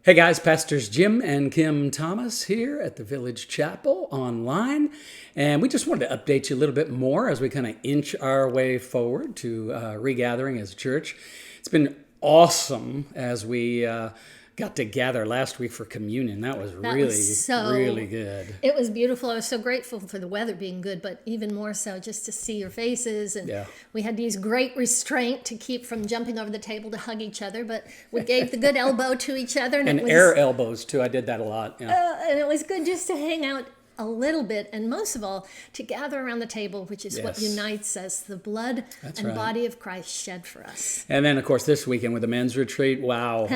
Hey guys, Pastors Jim and Kim Thomas here at the Village Chapel Online. And we just wanted to update you a little bit more as we kind of inch our way forward to regathering as a church. It's been awesome as we got to gather last week for communion. That was really good. It was beautiful. I was so grateful for the weather being good, but even more so just to see your faces. And we had to use great restraint to keep from jumping over the table to hug each other, but we gave the good elbow to each other. And air elbows too. I did that a lot. Yeah. And it was good just to hang out a little bit, and most of all, to gather around the table, which is what unites us, the blood body of Christ shed for us. And then, of course, this weekend with the men's retreat, wow,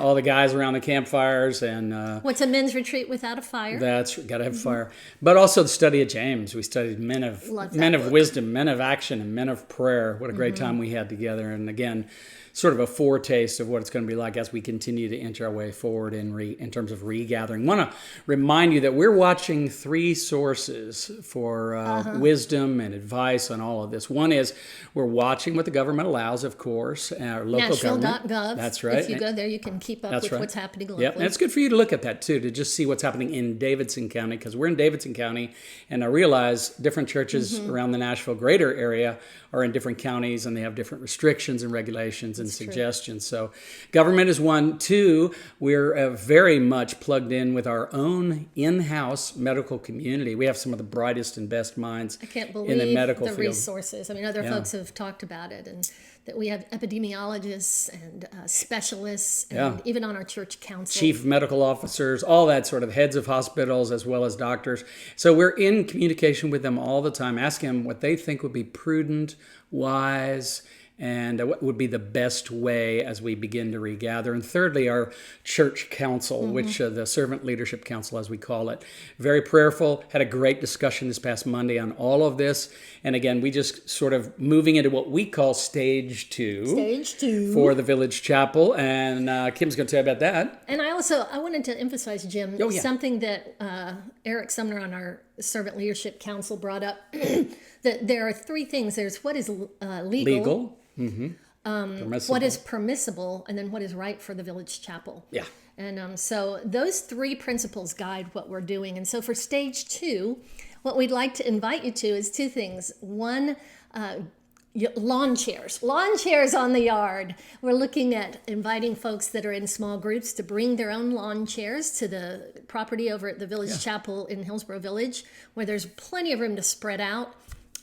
all the guys around the campfires. And what's a men's retreat without a fire? That's got to have fire. But also the study of James. We studied men of wisdom, men of action, and men of prayer. What a great time we had together. And again, sort of a foretaste of what it's going to be like as we continue to inch our way forward in terms of regathering. I want to remind you that we're watching three sources for wisdom and advice on all of this. One is we're watching what the government allows, of course, our local government. National.gov. That's right. If you go there, you can keep up with what's happening locally. Yep, and it's good for you to look at that too, to just see what's happening in Davidson County, because we're in Davidson County, and I realize different churches around the Nashville greater area are in different counties, and they have different restrictions and regulations and suggestions. So government is one. Two, we're very much plugged in with our own in-house medical community. We have some of the brightest and best minds in the medical field. Resources. I mean, other folks have talked about it, and that we have epidemiologists and specialists, and even on our church council. Chief medical officers, all that sort of heads of hospitals as well as doctors. So we're in communication with them all the time, asking them what they think would be prudent, wise, and what would be the best way as we begin to regather. And thirdly, our church council, which the servant leadership council, as we call it, very prayerful, had a great discussion this past Monday on all of this. And again, we just sort of moving into what we call stage two for the Village Chapel. And Kim's going to tell you about that. And I wanted to emphasize, Jim, something that Eric Sumner on our servant leadership council brought up, that there are three things. There's what is legal. What is permissible, and then what is right for the Village Chapel. Yeah. And so those three principles guide what we're doing. And so for stage two, what we'd like to invite you to is two things. One, lawn chairs on the yard. We're looking at inviting folks that are in small groups to bring their own lawn chairs to the property over at the Village Chapel in Hillsborough Village, where there's plenty of room to spread out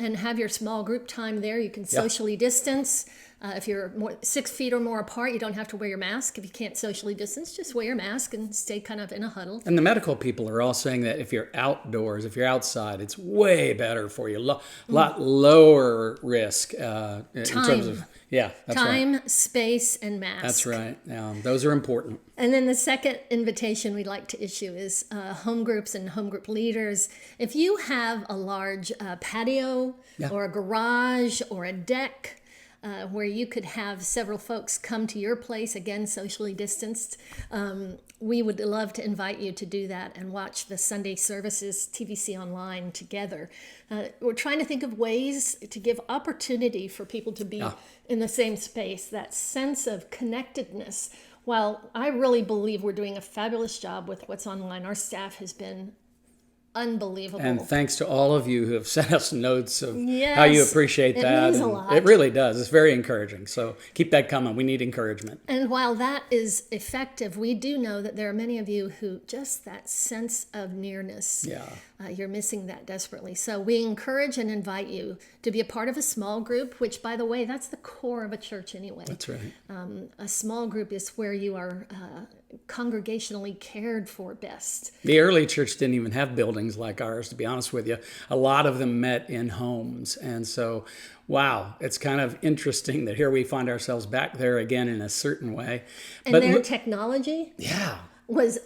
and have your small group time there. You can socially distance. If you're 6 feet or more apart, you don't have to wear your mask. If you can't socially distance, just wear your mask and stay kind of in a huddle. And the medical people are all saying that if you're outdoors, if you're outside, it's way better for you. Lot lower risk in terms of... Yeah, that's time, space, and mask. That's right. Those are important. And then the second invitation we'd like to issue is home groups and home group leaders. If you have a large patio or a garage or a deck where you could have several folks come to your place, again, socially distanced, we would love to invite you to do that and watch the Sunday services, TVC Online, together. We're trying to think of ways to give opportunity for people to be in the same space, that sense of connectedness. While I really believe we're doing a fabulous job with what's online, our staff has been unbelievable. And thanks to all of you who have sent us notes of how you appreciate that. It means a lot. It really does. It's very encouraging. So keep that coming. We need encouragement. And while that is effective, we do know that there are many of you who just that sense of nearness, you're missing that desperately. So we encourage and invite you to be a part of a small group, which, by the way, that's the core of a church anyway. That's right. A small group is where you are congregationally cared for best. The early church didn't even have buildings like ours, to be honest with you. A lot of them met in homes. And so, wow, it's kind of interesting that here we find ourselves back there again in a certain way. And their technology was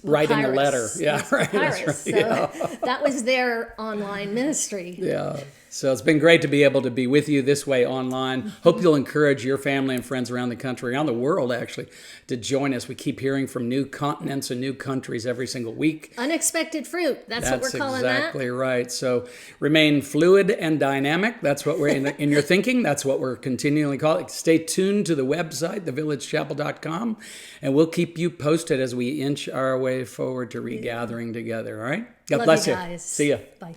writing a letter. Papyrus. So that was their online ministry. So it's been great to be able to be with you this way online. Hope you'll encourage your family and friends around the country, around the world actually, to join us. We keep hearing from new continents and new countries every single week. Unexpected fruit. That's what we're calling that. That's exactly right. So remain fluid and dynamic. That's what we're in your thinking. That's what we're continually calling. Stay tuned to the website, thevillagechapel.com, and we'll keep you posted as we inch our way forward to regathering together. All right? God bless you. Guys. See ya. Bye.